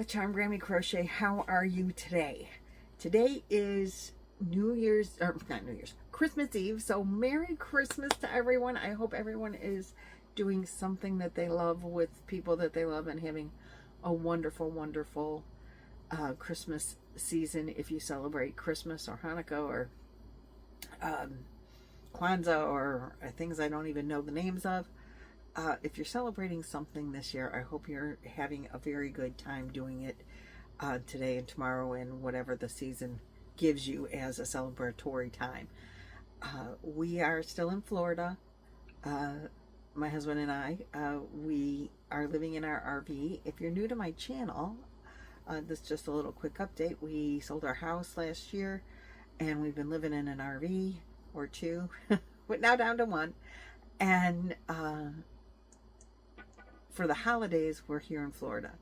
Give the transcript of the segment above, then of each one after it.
Charm Grammy Crochet. How are you today? Today is New Year's, or not New Year's, Christmas Eve. So Merry Christmas to everyone. I hope everyone is doing something that they love with people that they love and having a wonderful, wonderful Christmas season. If you celebrate Christmas or Hanukkah or Kwanzaa or things I don't even know the names of. If you're celebrating something this year, I hope you're having a very good time doing it today and tomorrow and whatever the season gives you as a celebratory time. We are still in Florida. My husband and I, we are living in our RV. If you're new to my channel, this is just a little quick update. We sold our house last year and we've been living in an RV or two, but now down to one. And for the holidays, we're here in Florida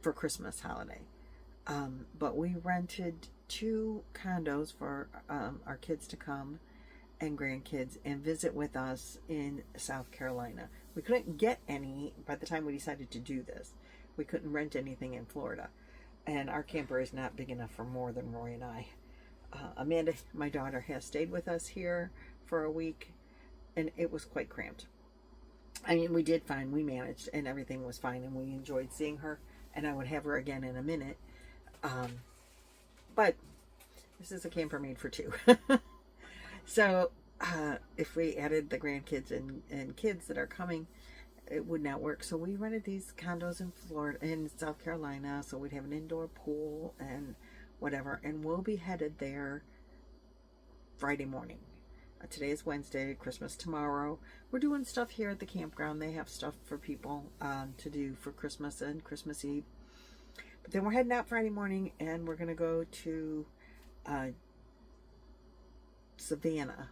for Christmas holiday. But we rented 2 condos for our kids to come and grandkids and visit with us in South Carolina. We couldn't get any by the time we decided to do this. We couldn't rent anything in Florida. And our camper is not big enough for more than Roy and I. Amanda, my daughter, has stayed with us here for a week, and it was quite cramped. I mean, we did fine. We managed, and everything was fine, and we enjoyed seeing her, and I would have her again in a minute. But this is a camper made for 2. So if we added the grandkids and kids that are coming, it would not work. So we rented these condos in Florida, in South Carolina, so we'd have an indoor pool and whatever, and we'll be headed there Friday morning. Today is Wednesday, Christmas tomorrow. We're doing stuff here at the campground. They have stuff for people to do for Christmas and Christmas Eve. But then we're heading out Friday morning, and we're going to go to Savannah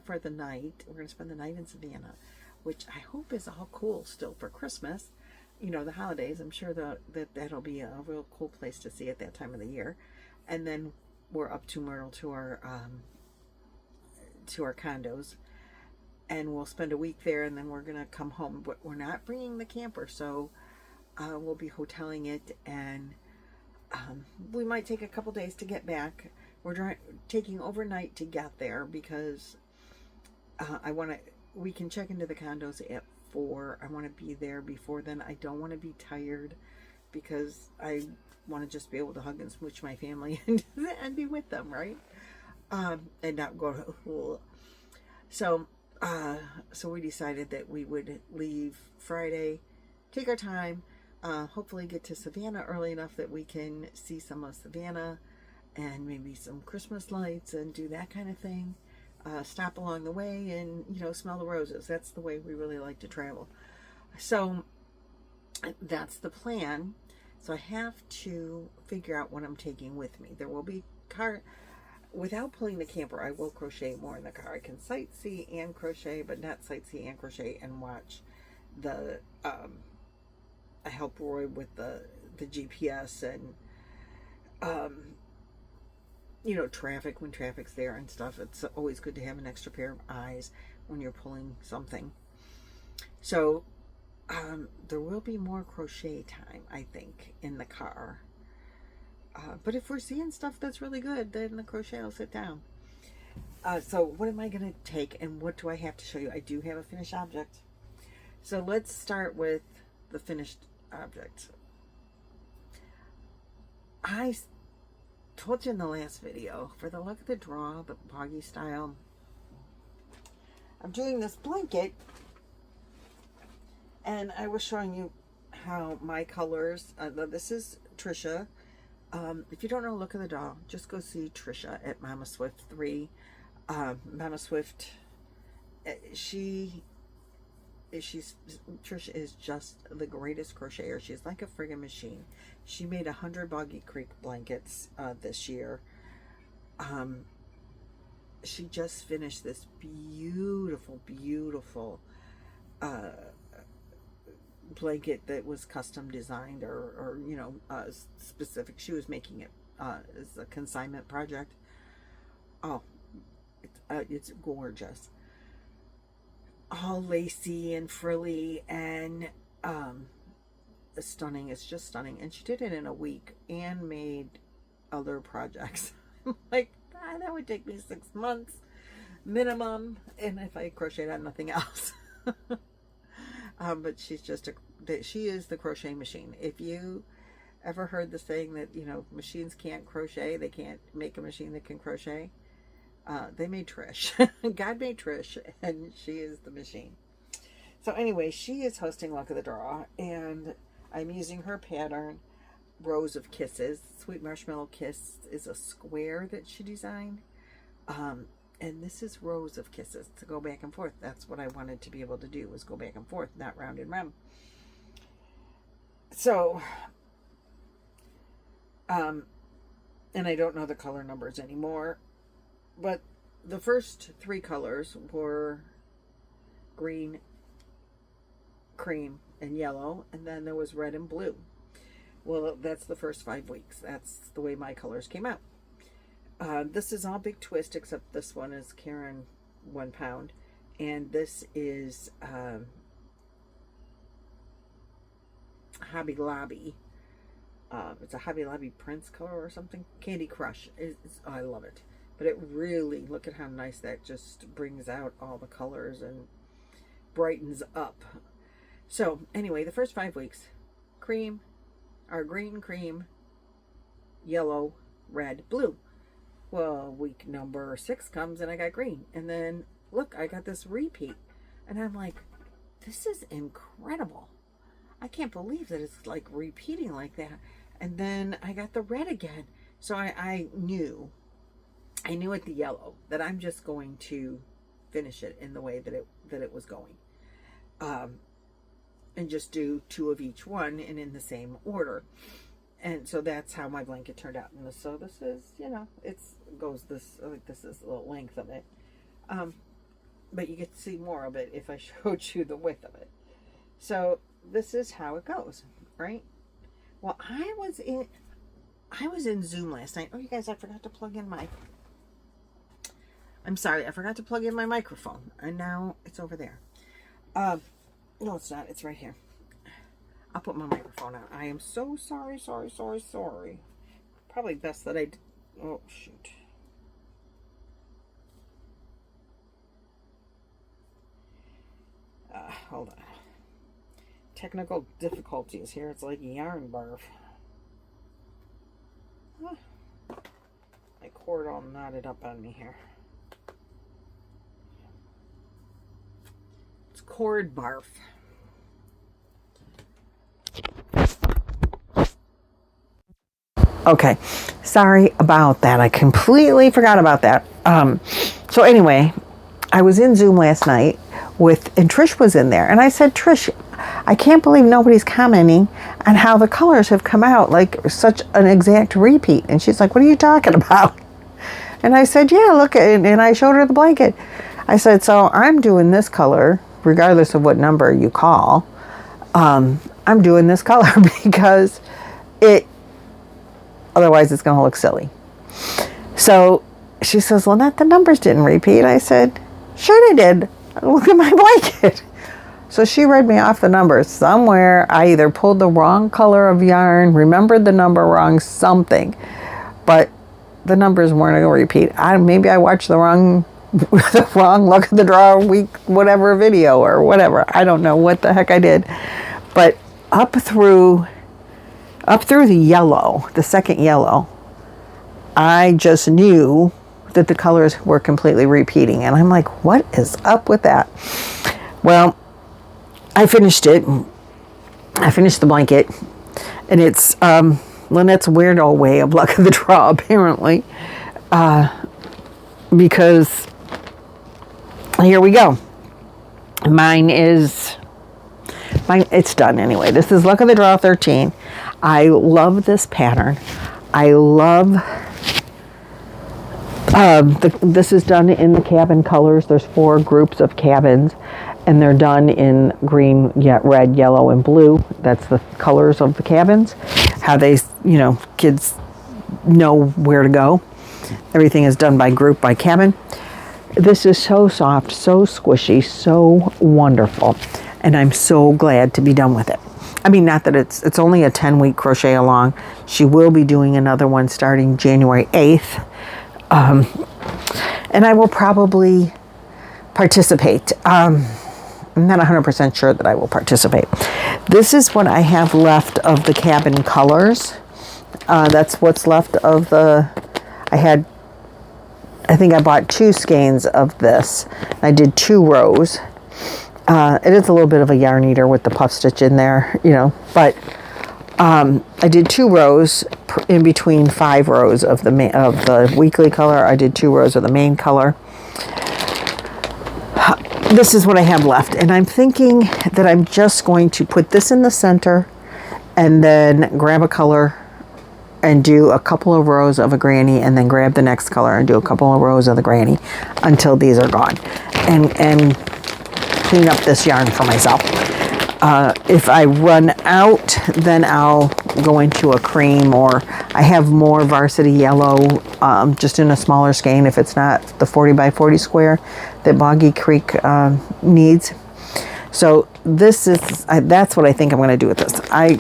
for the night. We're going to spend the night in Savannah, which I hope is all cool still for Christmas. You know, the holidays. I'm sure that'll be a real cool place to see at that time of the year. And then we're up to Myrtle to our condos, and we'll spend a week there, and then we're gonna come home. But we're not bringing the camper, so we'll be hoteling it, and we might take a couple days to get back. We're taking overnight to get there because we can check into the condos at 4. I want to be there before then. I don't want to be tired because I want to just be able to hug and smooch my family and be with them, right? And not go to so we decided that we would leave Friday, take our time, hopefully get to Savannah early enough that we can see some of Savannah and maybe some Christmas lights and do that kind of thing. Stop along the way and, you know, smell the roses. That's the way we really like to travel. So that's the plan. So I have to figure out what I'm taking with me. There will be without pulling the camper, I will crochet more in the car. I can sightsee and crochet, but not sightsee and crochet and watch the, I help Roy with the GPS and, you know, traffic when traffic's there and stuff. It's always good to have an extra pair of eyes when you're pulling something. So, there will be more crochet time, I think, in the car. But if we're seeing stuff that's really good, then the crochet will sit down. So what am I going to take and what do I have to show you? I do have a finished object. So let's start with the finished object. I told you in the last video, for the luck of the draw, the Boggy style, I'm doing this blanket, and I was showing you how my colors, this is Trisha. If you don't know Look of the Doll, just go see Trisha at Mama Swift 3. Mama Swift, Trisha is just the greatest crocheter. She's like a friggin' machine. She made 100 Boggy Creek blankets this year. She just finished this beautiful, beautiful blanket that was custom designed or you know, specific. She was making it as a consignment project. Oh, it's gorgeous. All lacy and frilly and stunning. It's just stunning. And she did it in a week and made other projects. Like, that would take me 6 months minimum, and if I crocheted on nothing else. But she's just she is the crochet machine. If you ever heard the saying that, you know, machines can't crochet, they can't make a machine that can crochet, they made Trish. God made Trish, and she is the machine. So anyway, she is hosting Luck of the Draw, and I'm using her pattern, Rose of Kisses. Sweet Marshmallow Kiss is a square that she designed. And this is Rows of Kisses, to go back and forth. That's what I wanted to be able to do, was go back and forth, not round and round. So, and I don't know the color numbers anymore, but the first 3 colors were green, cream, and yellow, and then there was red and blue. Well, that's the first 5 weeks. That's the way my colors came out. This is all Big Twist, except this one is Karen 1 pound, and this is Hobby Lobby. It's a Hobby Lobby Prince color or something. Candy Crush. Oh, I love it. But it really, look at how nice that just brings out all the colors and brightens up. So anyway, the first 5 weeks, green, cream, yellow, red, blue. Well, week number 6 comes and I got green. And then, look, I got this repeat. And I'm like, this is incredible. I can't believe that it's like repeating like that. And then I got the red again. So I knew at the yellow that I'm just going to finish it in the way that it was going. And just do 2 of each one and in the same order. And so that's how my blanket turned out. And so this is, you know, goes this, like this is the length of it. But you get to see more of it if I showed you the width of it. So this is how it goes, right? Well, I was in Zoom last night. Oh, you guys, I forgot to plug in I'm sorry, I forgot to plug in my microphone. And now it's over there. No, it's not. It's right here. I'll put my microphone on. I am so sorry. Probably best that oh, shoot. Hold on. Technical difficulties here. It's like yarn barf. My cord all knotted up on me here. It's cord barf. Okay, sorry about that. I completely forgot about that. So anyway, I was in Zoom last night and Trish was in there. And I said, Trish, I can't believe nobody's commenting on how the colors have come out like such an exact repeat. And she's like, what are you talking about? And I said, yeah, look, and I showed her the blanket. I said, so I'm doing this color, regardless of what number you call. I'm doing this color because otherwise it's going to look silly. So she says, Lynette, the numbers didn't repeat. I said, sure they did. Look at my blanket. So she read me off the numbers. Somewhere I either pulled the wrong color of yarn, remembered the number wrong, something. But the numbers weren't going to repeat. Maybe I watched the wrong Luck of the Draw week, whatever video or whatever. I don't know what the heck I did. But up through the yellow, the second yellow, I just knew that the colors were completely repeating. And I'm like, what is up with that? Well, I finished it. I finished the blanket. And it's Lynette's weird old way of Luck of the Draw, apparently. Because here we go. It's done anyway. This is Luck of the Draw 13. I love this pattern. I love this is done in the cabin colors. There's 4 groups of cabins, and they're done in green, red, yellow, and blue. That's the colors of the cabins. How they, kids know where to go. Everything is done by group, by cabin. This is so soft, so squishy, so wonderful. And I'm so glad to be done with it. I mean, not that it's only a 10-week crochet along. She will be doing another one starting January 8th. And I will probably participate. I'm not 100% sure that I will participate. This is what I have left of the cabin colors. That's what's left of the, I think I bought 2 skeins of this. I did 2 rows. It is a little bit of a yarn eater with the puff stitch in there, you know, but I did 2 rows in between 5 rows of the weekly color. I did 2 rows of the main color. This is what I have left, and I'm thinking that I'm just going to put this in the center and then grab a color and do a couple of rows of a granny, and then grab the next color and do a couple of rows of the granny until these are gone, and clean up this yarn for myself. If I run out, then I'll go into a cream, or I have more varsity yellow, just in a smaller skein if it's not the 40 by 40 square that Boggy Creek needs. So this is, that's what I think I'm going to do with this. I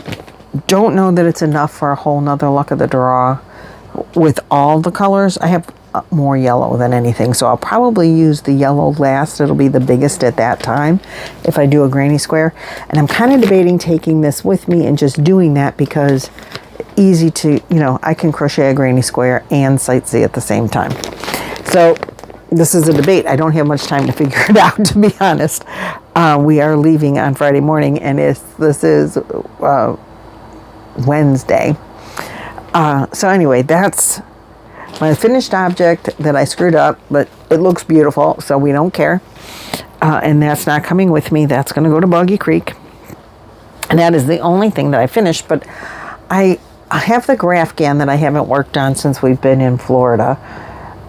don't know that it's enough for a whole nother luck of the draw with all the colors. I have more yellow than anything, so I'll probably use the yellow last. It'll be the biggest at that time if I do a granny square, and I'm kind of debating taking this with me and just doing that because easy to, you know, I can crochet a granny square and sightsee at the same time. So this is a debate. I don't have much time to figure it out, to be honest. We are leaving on Friday morning, and this is Wednesday. So anyway, that's my finished object that I screwed up, but it looks beautiful, so we don't care. And that's not coming with me. That's going to go to Boggy Creek. And that is the only thing that I finished. But I have the Grafgan that I haven't worked on since we've been in Florida.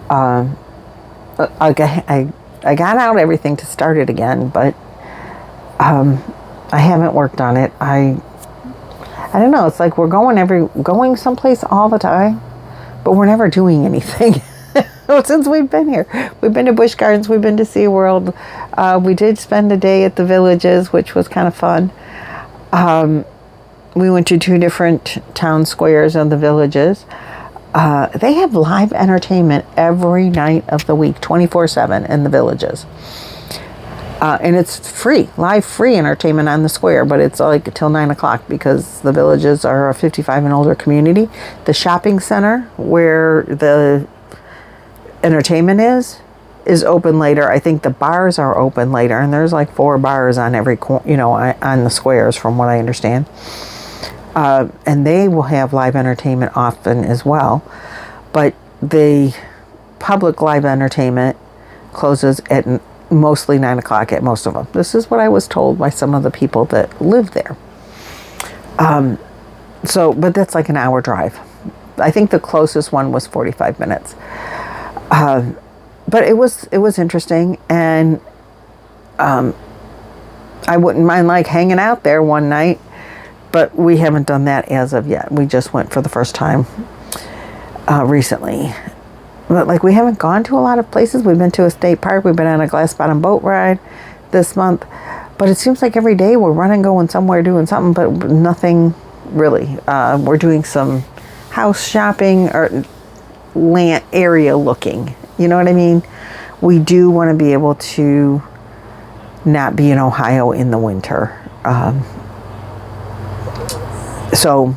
I got out everything to start it again, but I haven't worked on it. I don't know. It's like we're going someplace all the time, but we're never doing anything. Since we've been here, we've been to Busch Gardens, we've been to SeaWorld. We did spend a day at the Villages, which was kind of fun. We went to 2 different town squares in the Villages. They have live entertainment every night of the week, 24/7 in the Villages. And it's free, live free entertainment on the square, but it's like till 9 o'clock because the Villages are a 55 and older community. The shopping center where the entertainment is open later. I think the bars are open later, and there's like 4 bars on every, you know, on the squares from what I understand. And they will have live entertainment often as well, but the public live entertainment closes at mostly 9 o'clock at most of them. This is what I was told by some of the people that live there. But that's like an hour drive. I think the closest one was 45 minutes. But it was interesting, and I wouldn't mind like hanging out there one night, but we haven't done that as of yet. We just went for the first time recently. But like we haven't gone to a lot of places. We've been to a state park. We've been on a glass bottom boat ride this month. But it seems like every day we're running, going somewhere, doing something, but nothing really. We're doing some house shopping or land area looking. You know what I mean? We do want to be able to not be in Ohio in the winter. So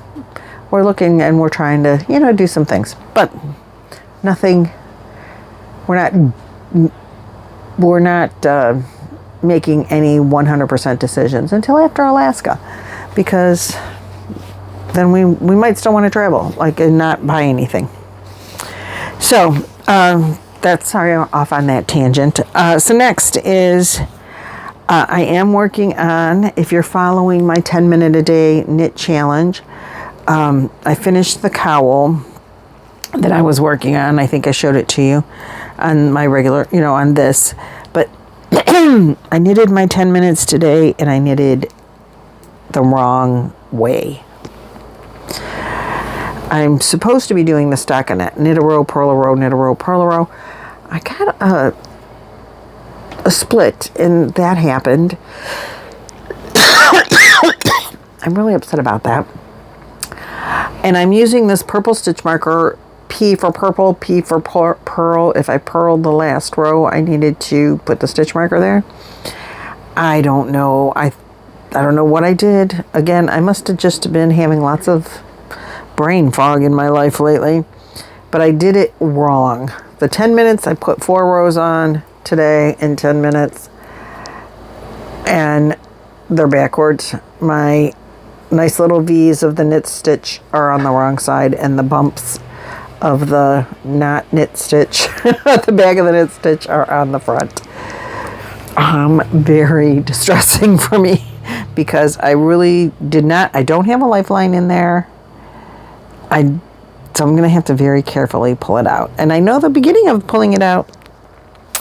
we're looking and we're trying to, you know, do some things, but nothing. We're not making any 100% decisions until after Alaska, because then we might still want to travel, like, and not buy anything. So that's, sorry, off on that tangent. So next is I am working on, if you're following my 10-minute a day knit challenge, I finished the cowl that I was working on. I think I showed it to you on my regular, you know, on this, but I knitted my 10 minutes today, and I knitted the wrong way. I'm supposed to be doing the stockinette, knit a row, purl a row, knit a row, purl a row. I got a split, and that happened. I'm really upset about that. And I'm using this purple stitch marker, P for purple, P for pearl. If I purled the last row, I needed to put the stitch marker there. I don't know. I don't know what I did. Again, I must have just been having lots of brain fog in my life lately. But I did it wrong. The 10 minutes, I put 4 rows on today in 10 minutes. And they're backwards. My nice little V's of the knit stitch are on the wrong side, and the bumps of the not knit stitch at the back of the knit stitch are on the front. Very distressing for me because I really did not, I don't have a lifeline in there. So I'm going to have to very carefully pull it out. And I know the beginning of pulling it out,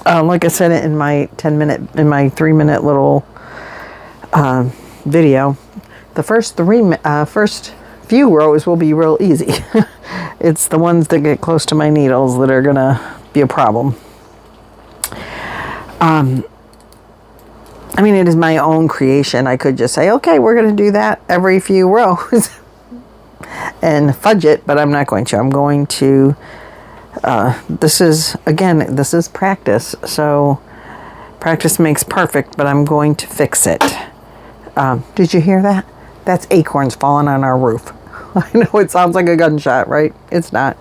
like I said in my 3-minute little video, the first few rows will be real easy. It's the ones that get close to my needles that are gonna be a problem. I mean, it is my own creation. I could just say, okay, we're gonna do that every few rows and fudge it, but I'm not going to. I'm going to, this is practice. So practice makes perfect, but I'm going to fix it. Did you hear that? That's acorns falling on our roof. I know it sounds like a gunshot, right? It's not.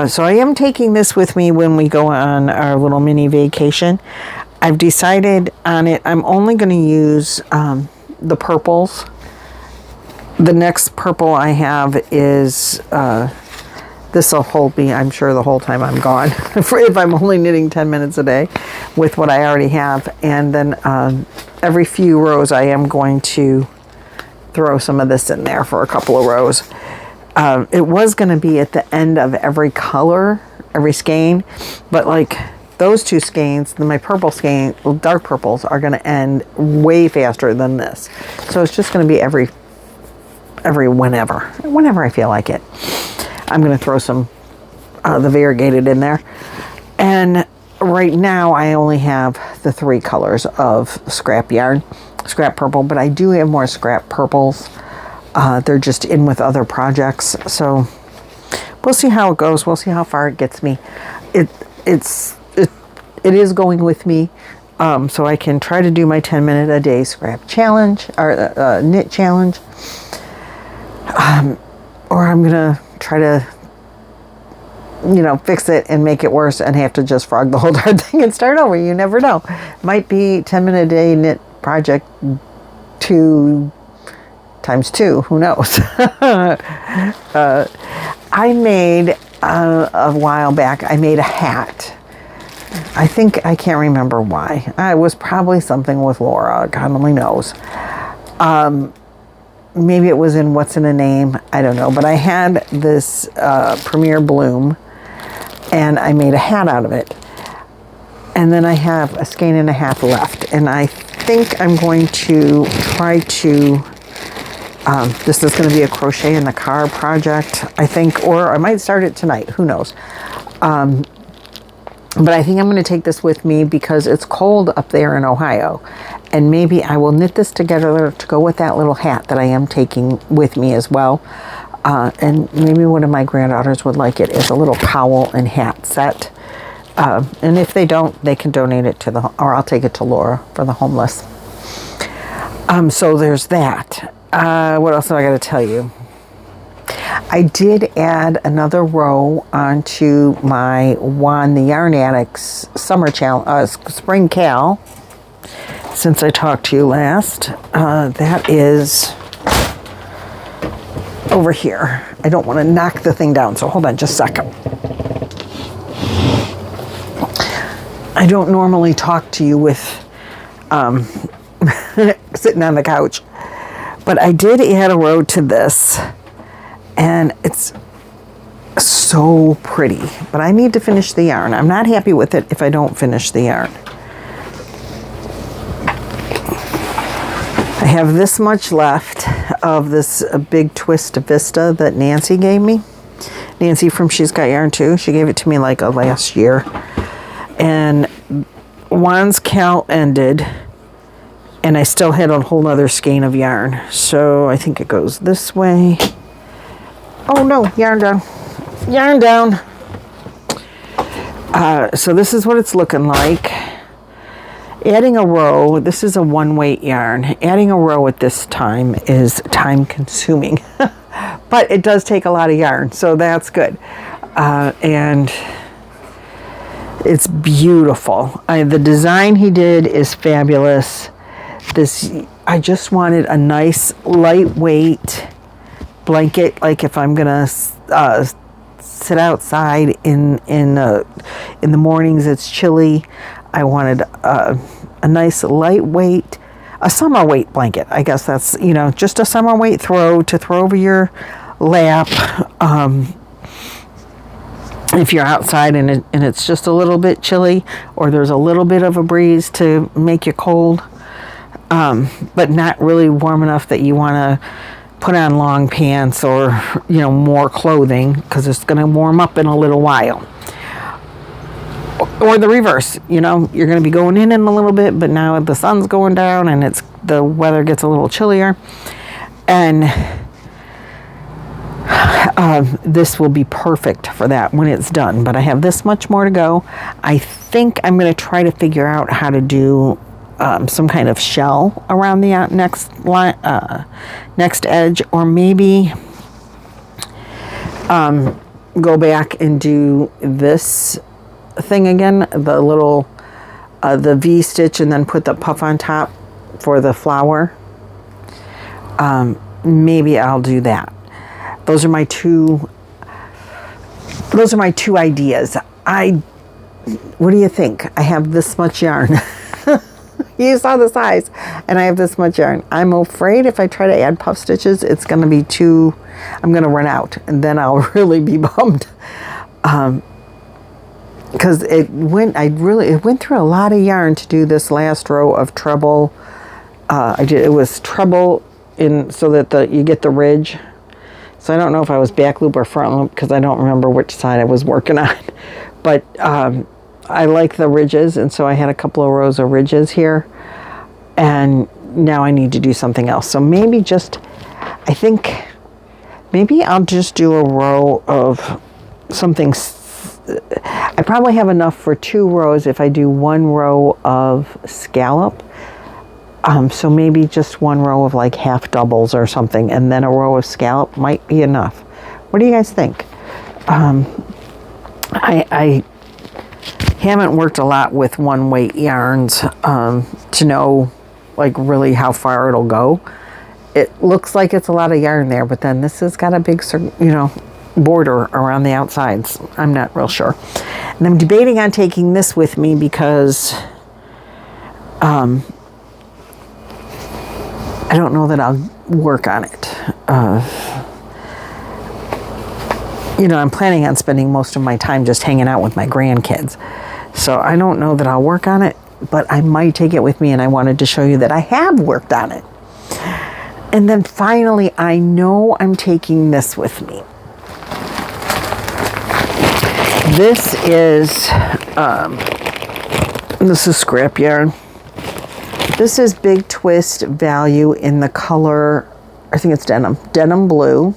So I am taking this with me when we go on our little mini vacation. I've decided on it. I'm only going to use the purples. The next purple I have is, this will hold me, I'm sure, the whole time I'm gone. If I'm only knitting 10 minutes a day with what I already have. And then every few rows I am going to throw some of this in there for a couple of rows. It was going to be at the end of every color, every skein, but like those two skeins, my purple skein, dark purples, are going to end way faster than this. So it's just going to be every whenever I feel like it. I'm going to throw some the variegated in there. And right now I only have the 3 colors of scrap yarn. Scrap purple, but I do have more scrap purples. They're just in with other projects, so we'll see how it goes. We'll see how far it gets me. It is going with me, so I can try to do my 10-minute a day scrap challenge or knit challenge, or I'm gonna try to, fix it and make it worse and have to just frog the whole darn thing and start over. You never know. Might be 10-minute a day knit project 2 times 2, who knows. I made a while back, I made a hat. I can't remember why. It was probably something with Laura, God only knows. Maybe it was in What's in a Name, I don't know, but I had this Premier Bloom and I made a hat out of it. And then I have a skein and a half left, and I think I'm going to try to, this is going to be a crochet in the car project, I think, or I might start it tonight, who knows. But I think I'm going to take this with me because it's cold up there in Ohio, and maybe I will knit this together to go with that little hat that I am taking with me as well. And maybe one of my granddaughters would like it as a little cowl and hat set. And if they don't, they can donate it to or I'll take it to Laura for the homeless. So there's that. What else have I got to tell you? I did add another row onto my the Yarn Addicts Summer Challenge, Spring Cal, since I talked to you last. That is over here. I don't want to knock the thing down, so hold on just a second. I don't normally talk to you with sitting on the couch, but I did add a row to this, and it's so pretty, but I need to finish the yarn. I'm not happy with it if I don't finish the yarn. I have this much left of this big twist vista that Nancy gave me. Nancy from She's Got Yarn Too. She gave it to me like last year. And Juan's Cal ended, And I still had a whole other skein of yarn. So I think it goes this way. Oh no, yarn down. Yarn down. So this is what it's looking like. Adding a row, this is a 1-weight yarn. Adding a row at this time is time consuming. But it does take a lot of yarn, so that's good. And it's beautiful. The design he did is fabulous. I just wanted a nice lightweight blanket, like if I'm gonna sit outside in the mornings, it's chilly. I wanted a nice lightweight, a summer weight blanket. I guess that's, just a summer weight to throw over your lap. If you're outside and it's just a little bit chilly, or there's a little bit of a breeze to make you cold, but not really warm enough that you want to put on long pants or, more clothing, because it's going to warm up in a little while. Or the reverse, you're going to be going in a little bit, but now the sun's going down and the weather gets a little chillier. And this will be perfect for that when it's done. But I have this much more to go. I think I'm going to try to figure out how to do some kind of shell around the next edge, or maybe go back and do this thing again, the little the V stitch, and then put the puff on top for the flower. Maybe I'll do that. Those are my two ideas. What do you think? I have this much yarn. You saw the size, and I have this much yarn. I'm afraid if I try to add puff stitches, it's going to be I'm going to run out, and then I'll really be bummed. Because it went through a lot of yarn to do this last row of treble. It was treble so that you get the ridge. So I don't know if I was back loop or front loop, because I don't remember which side I was working on. But I like the ridges, and so I had a couple of rows of ridges here. And now I need to do something else. So maybe I'll just do a row of something. I probably have enough for 2 rows if I do 1 row of scallop. So maybe just 1 row of like half doubles or something, and then a row of scallop might be enough. What do you guys think? I haven't worked a lot with 1-weight yarns to know like really how far it'll go. It looks like it's a lot of yarn there, but then this has got a big, border around the outsides. I'm not real sure. And I'm debating on taking this with me because I don't know that I'll work on it. I'm planning on spending most of my time just hanging out with my grandkids. So I don't know that I'll work on it, but I might take it with me, and I wanted to show you that I have worked on it. And then finally, I know I'm taking this with me. This is scrap yarn. This is Big Twist Value in the color, I think it's denim blue.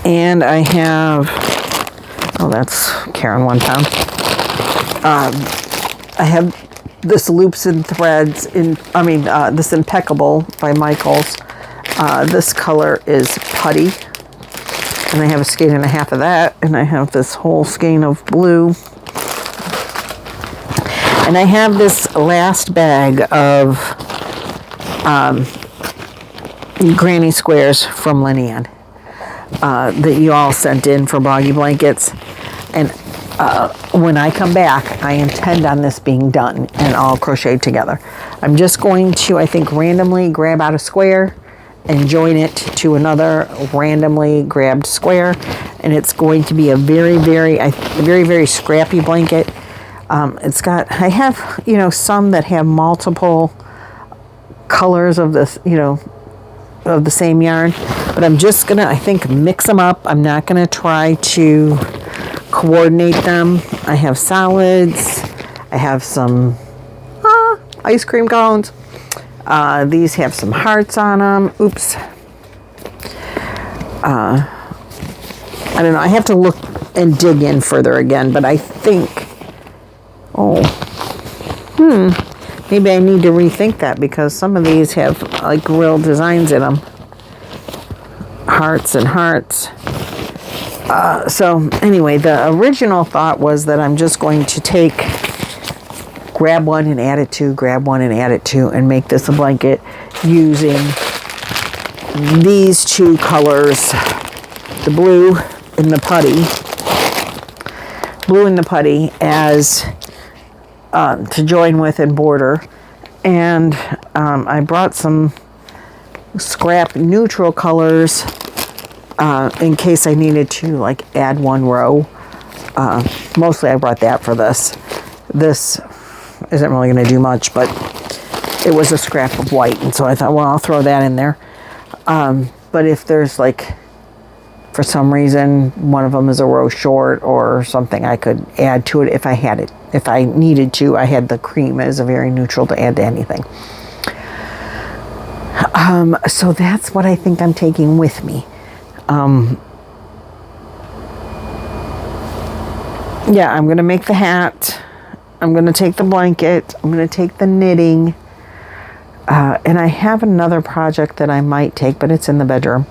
And I have, that's Karen 1 pound. I have this Loops and Threads this Impeccable by Michaels. This color is Putty. And I have a skein and a half of that. And I have this whole skein of blue. And I have this last bag of granny squares from Lynanne that you all sent in for Boggy Blankets. And when I come back, I intend on this being done and all crocheted together. I'm just going to, I think, randomly grab out a square and join it to another randomly grabbed square. And it's going to be a very, very scrappy blanket. I have, some that have multiple colors of this, of the same yarn, but I'm just gonna, I think, mix them up. I'm not gonna try to coordinate them. I have solids. I have some ice cream cones. These have some hearts on them. Oops. I don't know. I have to look and dig in further again, but I think, maybe I need to rethink that because some of these have like real designs in them. Hearts and hearts. So anyway, the original thought was that I'm just going to grab one and add it to, grab one and add it to, and make this a blanket using these two colors, the blue and the putty, as to join with and border. And I brought some scrap neutral colors in case I needed to like add one row. Mostly I brought that for this. This isn't really going to do much, but it was a scrap of white, and so I thought, well, I'll throw that in there. But if there's like, for some reason, one of them is a row short or something, I could add to it if I had it. If I needed to, I had the cream as a very neutral to add to anything. So that's what I think I'm taking with me. Yeah, I'm going to make the hat. I'm going to take the blanket. I'm going to take the knitting. And I have another project that I might take, but it's in the bedroom.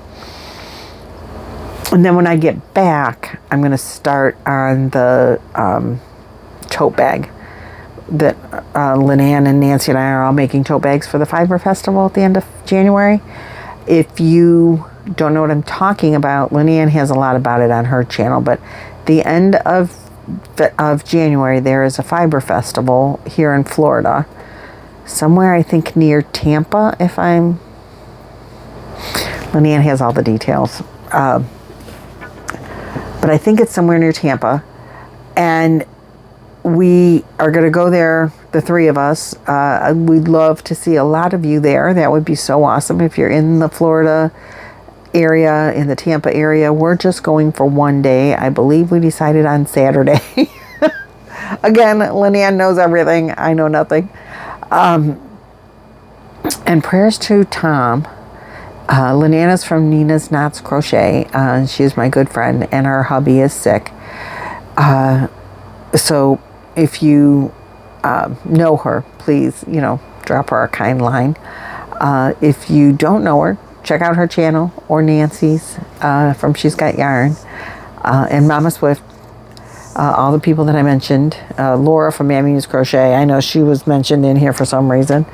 And then when I get back, I'm going to start on the tote bag that Lynanne and Nancy and I are all making tote bags for the Fiber Festival at the end of January. If you don't know what I'm talking about, Lynanne has a lot about it on her channel, but the end of January, there is a Fiber Festival here in Florida, somewhere I think near Tampa, Lynanne has all the details. But I think it's somewhere near Tampa, and we are going to go there, the three of us. We'd love to see a lot of you there. That would be so awesome if you're in the Florida area, in the Tampa area. We're just going for one day. I believe we decided on Saturday. Again, Lynanne knows everything. I know nothing. And prayers to Tom. Lynanne is from Nina's Knots Crochet. She's my good friend, and her hubby is sick. So if you know her, please, drop her a kind line. If you don't know her, check out her channel, or Nancy's from She's Got Yarn, and Mama Swift, all the people that I mentioned. Laura from Mammy's Crochet, I know she was mentioned in here for some reason.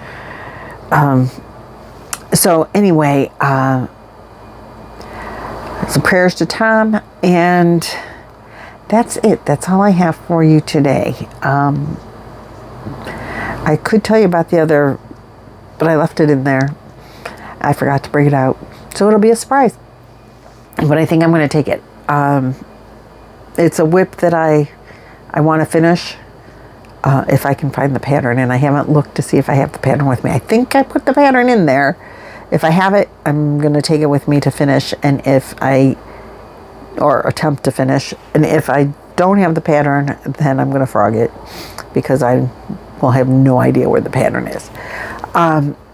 So anyway, so prayers to Tom, and that's it. That's all I have for you today. I could tell you about the other, but I left it in there. I forgot to bring it out. So it'll be a surprise. But I think I'm going to take it. It's a whip that I want to finish if I can find the pattern. And I haven't looked to see if I have the pattern with me. I think I put the pattern in there. If I have it, I'm going to take it with me to finish. And or attempt to finish. And if I don't have the pattern, then I'm going to frog it, because I will have no idea where the pattern is.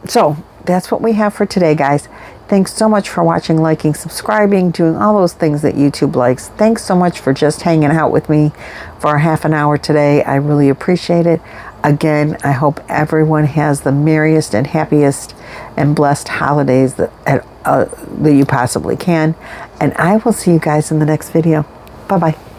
So that's what we have for today, guys. Thanks so much for watching, liking, subscribing, doing all those things that YouTube likes. Thanks so much for just hanging out with me for a half an hour today. I really appreciate it. Again, I hope everyone has the merriest and happiest and blessed holidays that you possibly can. And I will see you guys in the next video. Bye-bye.